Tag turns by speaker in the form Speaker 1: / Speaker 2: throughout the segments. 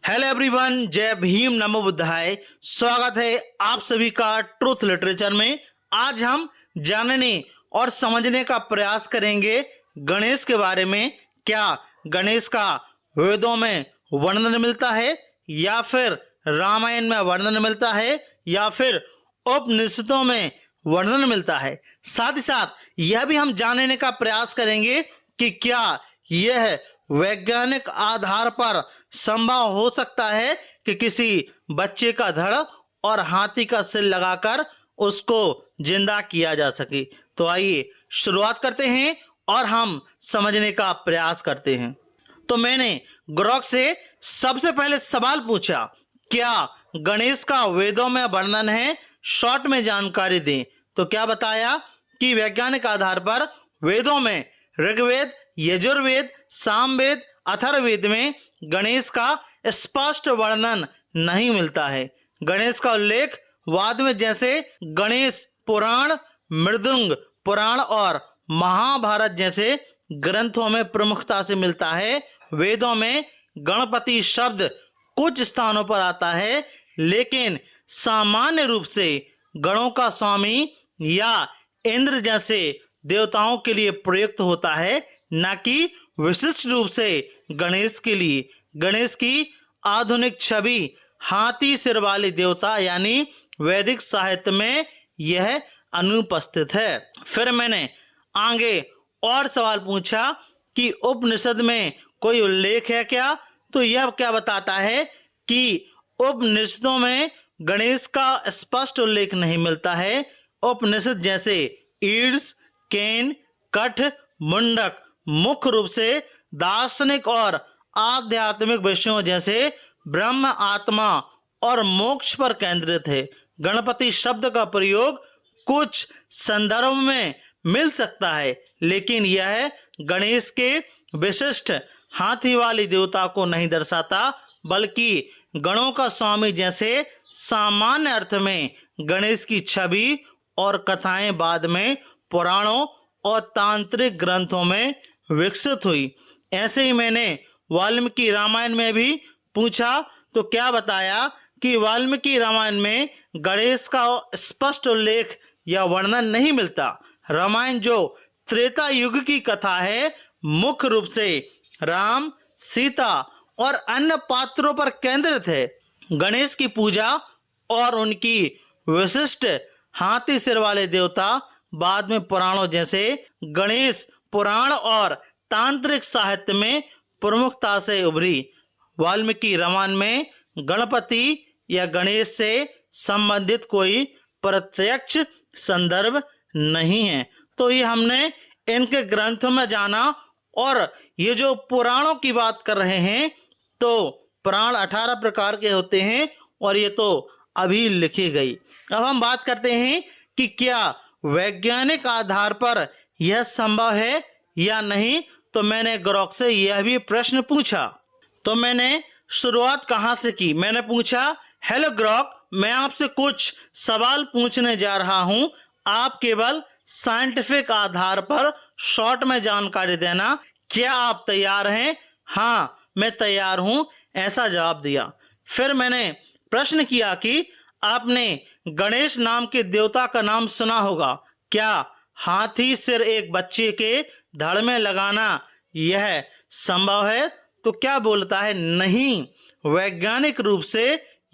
Speaker 1: Hello everyone, जय भीम, नमो बुद्धाय। स्वागत है आप सभी का ट्रूथ लिटरेचर में। आज हम जानने और समझने का प्रयास करेंगे गणेश के बारे में। क्या गणेश का वेदों में वर्णन मिलता है या फिर रामायण में वर्णन मिलता है या फिर उपनिषदों में वर्णन मिलता है। साथ ही साथ यह भी हम जानने का प्रयास करेंगे कि क्या यह वैज्ञानिक आधार पर संभव हो सकता है कि किसी बच्चे का धड़ और हाथी का सिर लगाकर उसको जिंदा किया जा सके। तो आइए शुरुआत करते हैं और हम समझने का प्रयास करते हैं। तो मैंने ग्रोक से सबसे पहले सवाल पूछा, क्या गणेश का वेदों में वर्णन है, शॉर्ट में जानकारी दें। तो क्या बताया कि वैज्ञानिक आधार पर वेदों में ऋग्वेद, यजुर्वेद, सामवेद, अथर्ववेद में गणेश का स्पष्ट वर्णन नहीं मिलता है। गणेश का उल्लेख वाद में जैसे गणेश पुराण, मृदंग पुराण और महाभारत जैसे ग्रंथों में प्रमुखता से मिलता है। वेदों में गणपति शब्द कुछ स्थानों पर आता है, लेकिन सामान्य रूप से गणों का स्वामी या इंद्र जैसे देवताओं के लिए प्रयुक्त होता है, न कि विशिष्ट रूप से गणेश के लिए। गणेश की आधुनिक छवि हाथी सिर वाले देवता यानी वैदिक साहित्य में यह अनुपस्थित है। फिर मैंने आगे और सवाल पूछा कि उपनिषद में कोई उल्लेख है क्या। तो यह क्या बताता है कि उपनिषदों में गणेश का स्पष्ट उल्लेख नहीं मिलता है। उपनिषद जैसे ईड्स, केन, कठ, मुंडक मुख्य रूप से दार्शनिक और आध्यात्मिक विषयों जैसे ब्रह्म, आत्मा और मोक्ष पर केंद्रित है। गणपति शब्द का प्रयोग कुछ संदर्भ में मिल सकता है, लेकिन यह गणेश के विशिष्ट हाथी वाली देवता को नहीं दर्शाता, बल्कि गणों का स्वामी जैसे सामान्य अर्थ में गणेश की छवि और कथाएं बाद में पुराणों और तांत्रिक ग्रंथों में विकसित हुई। ऐसे ही मैंने वाल्मीकि रामायण में भी पूछा, तो क्या बताया कि वाल्मीकि रामायण में गणेश का स्पष्ट उल्लेख या वर्णन नहीं मिलता। रामायण जो त्रेता युग की कथा है, मुख्य रूप से राम, सीता और अन्य पात्रों पर केंद्रित है। गणेश की पूजा और उनकी विशिष्ट हाथी सिर वाले देवता बाद में पुराणों जैसे गणेश पुराण और तांत्रिक साहित्य में प्रमुखता से उभरी। वाल्मीकि रामायण में गणपति या गणेश से संबंधित कोई प्रत्यक्ष संदर्भ नहीं है। तो ये हमने इनके ग्रंथों में जाना। और ये जो पुराणों की बात कर रहे हैं, तो पुराण 18 प्रकार के होते हैं और ये तो अभी लिखी गई। अब हम बात करते हैं कि क्या वैज्ञानिक आधार पर यह संभव है या नहीं। तो मैंने ग्रोक से यह भी प्रश्न पूछा। तो मैंने शुरुआत कहाँ से की। मैंने पूछा, हेलो ग्रोक, मैं आपसे कुछ सवाल पूछने जा रहा हूँ, आप केवल साइंटिफिक आधार पर शॉर्ट में जानकारी देना। क्या आप तैयार हैं? हाँ, मैं तैयार हूँ, ऐसा जवाब दिया। फिर मैंने प्रश्न किया कि आपने गणेश नाम के देवता का नाम सुना होगा। क्या हाथी सिर एक बच्चे के धड़ में लगाना यह संभव है? तो क्या बोलता है, नहीं, वैज्ञानिक रूप से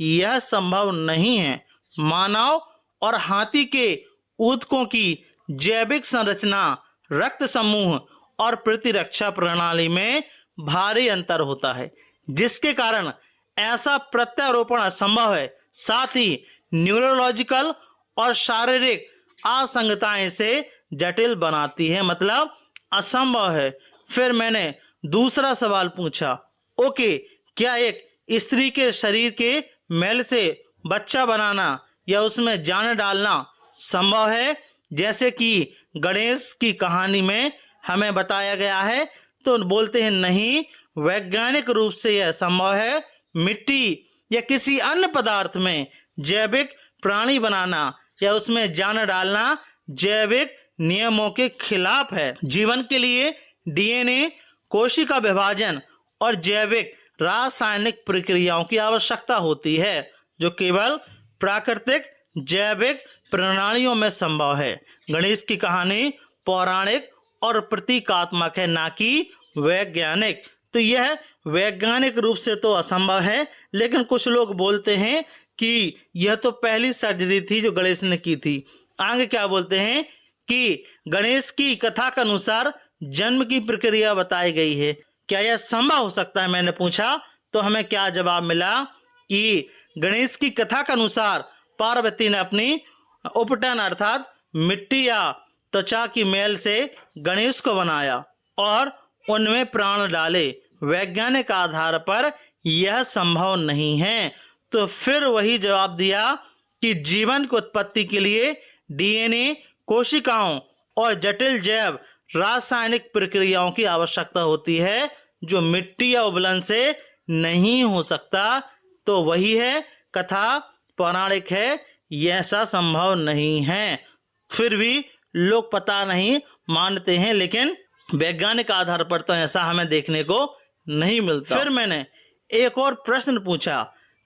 Speaker 1: यह संभव नहीं है। मानव और हाथी के ऊतकों की जैविक संरचना, रक्त समूह और प्रतिरक्षा प्रणाली में भारी अंतर होता है, जिसके कारण ऐसा प्रत्यारोपण असंभव है। साथ ही न्यूरोलॉजिकल और शारीरिक असंगताएं से जटिल बनाती है, मतलब असंभव है। फिर मैंने दूसरा सवाल पूछा, ओके, क्या एक स्त्री के शरीर के मैल से बच्चा बनाना या उसमें जान डालना संभव है, जैसे कि गणेश की कहानी में हमें बताया गया है। तो बोलते हैं नहीं, वैज्ञानिक रूप से यह संभव है। मिट्टी या किसी अन्य पदार्थ में जैविक प्राणी बनाना या उसमें जान डालना जैविक नियमों के खिलाफ है। जीवन के लिए डीएनए, कोशिका विभाजन और जैविक रासायनिक प्रक्रियाओं की आवश्यकता होती है, जो केवल प्राकृतिक जैविक प्रणालियों में संभव है। गणेश की कहानी पौराणिक और प्रतीकात्मक है, ना कि वैज्ञानिक। तो यह वैज्ञानिक रूप से तो असंभव है, लेकिन कुछ लोग बोलते हैं कि यह तो पहली सर्जरी थी जो गणेश ने की थी। आगे क्या बोलते हैं कि गणेश की कथा के अनुसार जन्म की प्रक्रिया बताई गई है। क्या यह संभव हो सकता है, मैंने पूछा, तो हमें क्या जवाब मिला कि गणेश की कथा के अनुसार पार्वती ने अपनी उपटन अर्थात मिट्टी या त्वचा की मैल से गणेश को बनाया और उनमें प्राण डाले। वैज्ञानिक आधार पर यह संभव नहीं है। तो फिर वही जवाब दिया कि जीवन की उत्पत्ति के लिए डीएनए, कोशिकाओं और जटिल जैव रासायनिक प्रक्रियाओं की आवश्यकता होती है, जो मिट्टी या उबलन से नहीं हो सकता। तो वही है, कथा पौराणिक है, यह ऐसा संभव नहीं है। फिर भी लोग पता नहीं मानते हैं, लेकिन वैज्ञानिक आधार पर तो ऐसा हमें देखने को नहीं मिलता। फिर मैंने एक और प्रश्न पूछा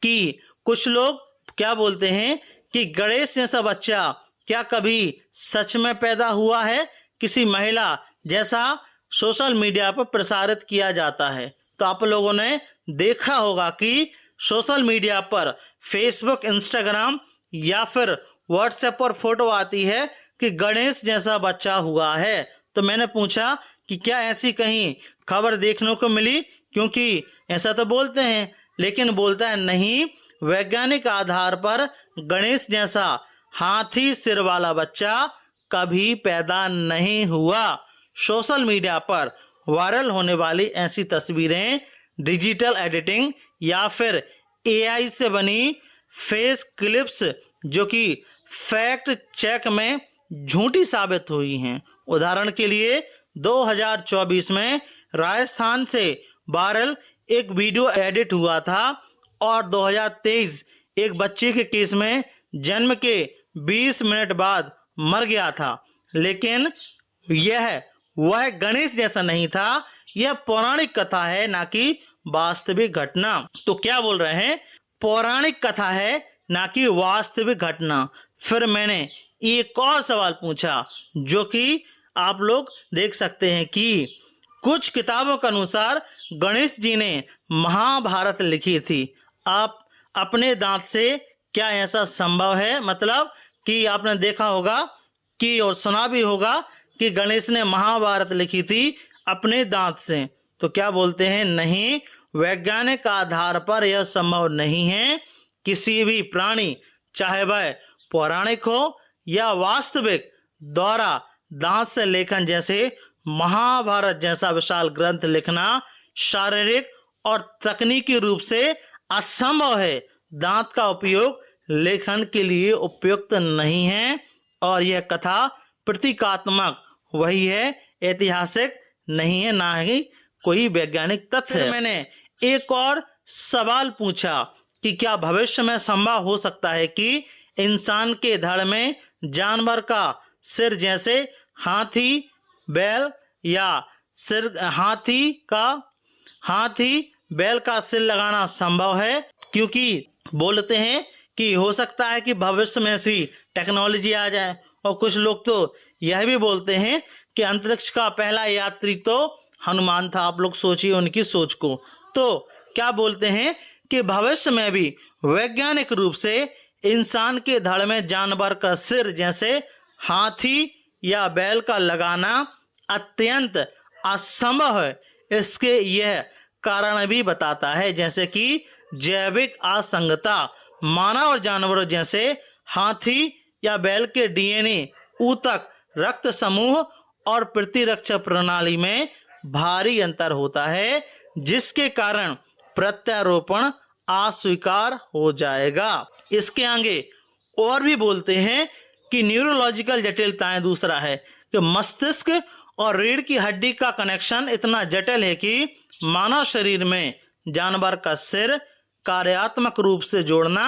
Speaker 1: कि कुछ लोग क्या बोलते हैं कि गणेश जैसा बच्चा क्या कभी सच में पैदा हुआ है, किसी महिला जैसा सोशल मीडिया पर प्रसारित किया जाता है। तो आप लोगों ने देखा होगा कि सोशल मीडिया पर फेसबुक, इंस्टाग्राम या फिर व्हाट्सएप पर फोटो आती है कि गणेश जैसा बच्चा हुआ है। तो मैंने पूछा कि क्या ऐसी कहीं खबर देखने को मिली, क्योंकि ऐसा तो बोलते हैं, लेकिन बोलता है नहीं, वैज्ञानिक आधार पर गणेश जैसा हाथी सिर वाला बच्चा कभी पैदा नहीं हुआ। सोशल मीडिया पर वायरल होने वाली ऐसी तस्वीरें डिजिटल एडिटिंग या फिर एआई से बनी फेस क्लिप्स, जो कि फैक्ट चेक में झूठी साबित हुई हैं। उदाहरण के लिए 2024 में राजस्थान से वायरल एक वीडियो एडिट हुआ था और 2023 एक बच्चे के केस में जन्म के 20 मिनट बाद मर गया था, लेकिन यह वह गणेश जैसा नहीं था। यह पौराणिक कथा है, ना कि वास्तविक घटना। तो क्या बोल रहे हैं, पौराणिक कथा है, ना कि वास्तविक घटना। फिर मैंने एक और सवाल पूछा, जो कि आप लोग देख सकते हैं कि कुछ किताबों के अनुसार गणेश जी ने महाभारत लिखी थी। आप अपने दांत से क्या ऐसा संभव है? मतलब कि आपने देखा होगा कि और सुना भी होगा कि गणेश ने महाभारत लिखी थी अपने दांत से। तो क्या बोलते हैं, नहीं, वैज्ञानिक आधार पर यह संभव नहीं है। किसी भी प्राणी, चाहे वह पौराणिक हो या वास्तविक, द्वारा दांत से लेखन जैसे महाभारत जैसा विशाल ग्रंथ लिखना शारीरिक और तकनीकी रूप से असंभव है। दांत का उपयोग लेखन के लिए उपयुक्त नहीं है और यह कथा प्रतीकात्मक वही है, ऐतिहासिक नहीं है, ना ही कोई वैज्ञानिक तथ्य है। मैंने एक और सवाल पूछा कि क्या भविष्य में संभव हो सकता है कि इंसान के धड़ में जानवर का सिर, जैसे हाथी, बैल या हाथी बैल का सिर लगाना संभव है? क्योंकि बोलते हैं कि हो सकता है कि भविष्य में ऐसी टेक्नोलॉजी आ जाए। और कुछ लोग तो यह भी बोलते हैं कि अंतरिक्ष का पहला यात्री तो हनुमान था। आप लोग सोचिए उनकी सोच को। तो क्या बोलते हैं कि भविष्य में भी वैज्ञानिक रूप से इंसान के धड़ में जानवर का सिर, जैसे हाथी या बैल का लगाना अत्यंत असंभव है। इसके यह कारण भी बताता है, जैसे कि जैविक असंगतता। मानव और जानवरों जैसे हाथी या बैल के डीएनए, ऊतक, रक्त समूह और प्रतिरक्षा प्रणाली में भारी अंतर होता है, जिसके कारण प्रत्यारोपण अस्वीकार हो जाएगा। इसके आगे और भी बोलते हैं कि न्यूरोलॉजिकल जटिलताएं दूसरा है कि मस्तिष्क और रीढ़ की हड्डी का कनेक्शन इतना जटिल है कि मानव शरीर में जानवर का सिर कार्यात्मक रूप से जोड़ना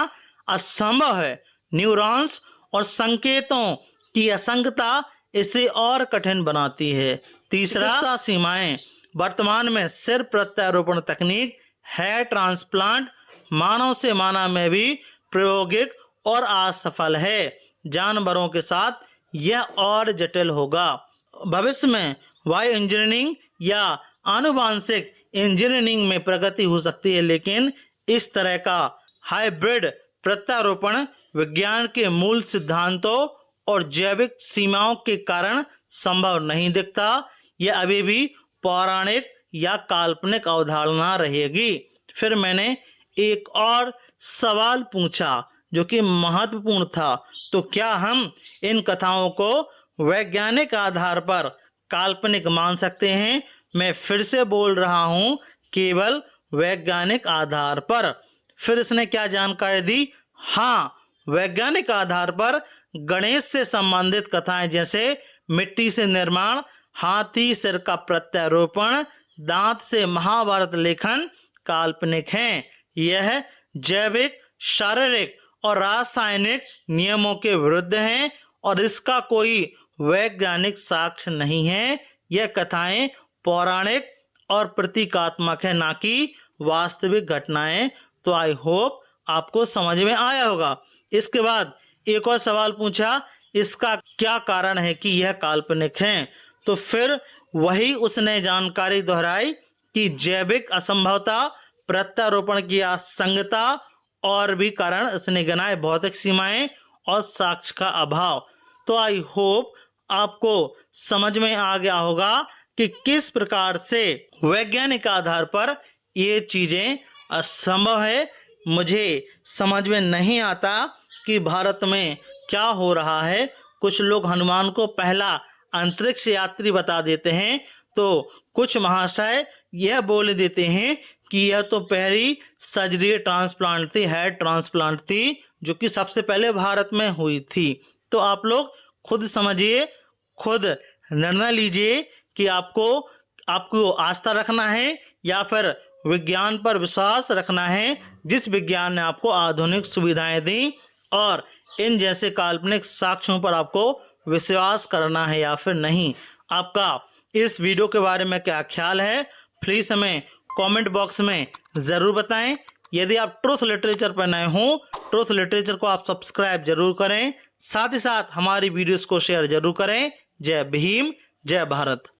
Speaker 1: असंभव है। न्यूरॉन्स और संकेतों की असंगतता इसे और कठिन बनाती है। तीसरा, सीमाएं। वर्तमान में सिर प्रत्यारोपण तकनीक हेयर ट्रांसप्लांट मानव से मानव में भी प्रायोगिक और असफल है। जानवरों के साथ यह और जटिल होगा। भविष्य में बायो इंजीनियरिंग या आनुवांशिक इंजीनियरिंग में प्रगति हो सकती है, लेकिन इस तरह का हाइब्रिड प्रत्यारोपण विज्ञान के मूल सिद्धांतों और जैविक सीमाओं के कारण संभव नहीं दिखता। यह अभी भी पौराणिक या काल्पनिक अवधारणा रहेगी। फिर मैंने एक और सवाल पूछा जो कि महत्वपूर्ण था, तो क्या हम इन कथाओं को वैज्ञानिक आधार पर काल्पनिक मान सकते हैं? मैं फिर से बोल रहा हूं, केवल वैज्ञानिक आधार पर। फिर इसने क्या जानकारी दी? हाँ, वैज्ञानिक आधार पर गणेश से संबंधित कथाएं जैसे मिट्टी से निर्माण, हाथी सिर का प्रत्यारोपण, दांत से महाभारत लेखन काल्पनिक हैं। यह जैविक, शारीरिक और रासायनिक नियमों के विरुद्ध हैं और इसका कोई वैज्ञानिक साक्ष्य नहीं है। यह कथाएं पौराणिक और प्रतीकात्मक है, ना कि वास्तविक घटनाएं। तो आई होप आपको समझ में आया होगा। इसके बाद एक और सवाल पूछा, इसका क्या कारण है कि यह काल्पनिक हैं? तो फिर वही उसने जानकारी दोहराई कि जैविक असंभवता, प्रत्यारोपण की असंगतता और भी कारण इसने गिनाए, भौतिक सीमाएं और साक्ष्य का अभाव। तो आई होप आपको समझ में आ गया होगा कि किस प्रकार से वैज्ञानिक आधार पर ये चीजें असंभव है। मुझे समझ में नहीं आता कि भारत में क्या हो रहा है। कुछ लोग हनुमान को पहला अंतरिक्ष यात्री बता देते हैं, तो कुछ महाशय यह बोल देते हैं कि यह तो पहली सर्जरी ट्रांसप्लांट थी, हेयर ट्रांसप्लांट थी, जो कि सबसे पहले भारत में हुई थी। तो आप लोग खुद समझिए, खुद निर्णय लीजिए कि आपको आस्था रखना है या फिर विज्ञान पर विश्वास रखना है, जिस विज्ञान ने आपको आधुनिक सुविधाएं दी, और इन जैसे काल्पनिक साक्ष्यों पर आपको विश्वास करना है या फिर नहीं। आपका इस वीडियो के बारे में क्या ख्याल है, प्लीज हमें कमेंट बॉक्स में ज़रूर बताएं। यदि आप ट्रूथ लिटरेचर पर नए हों, ट्रूथ लिटरेचर को आप सब्सक्राइब जरूर करें, साथ ही साथ हमारी वीडियोस को शेयर जरूर करें। जय भीम, जय भारत।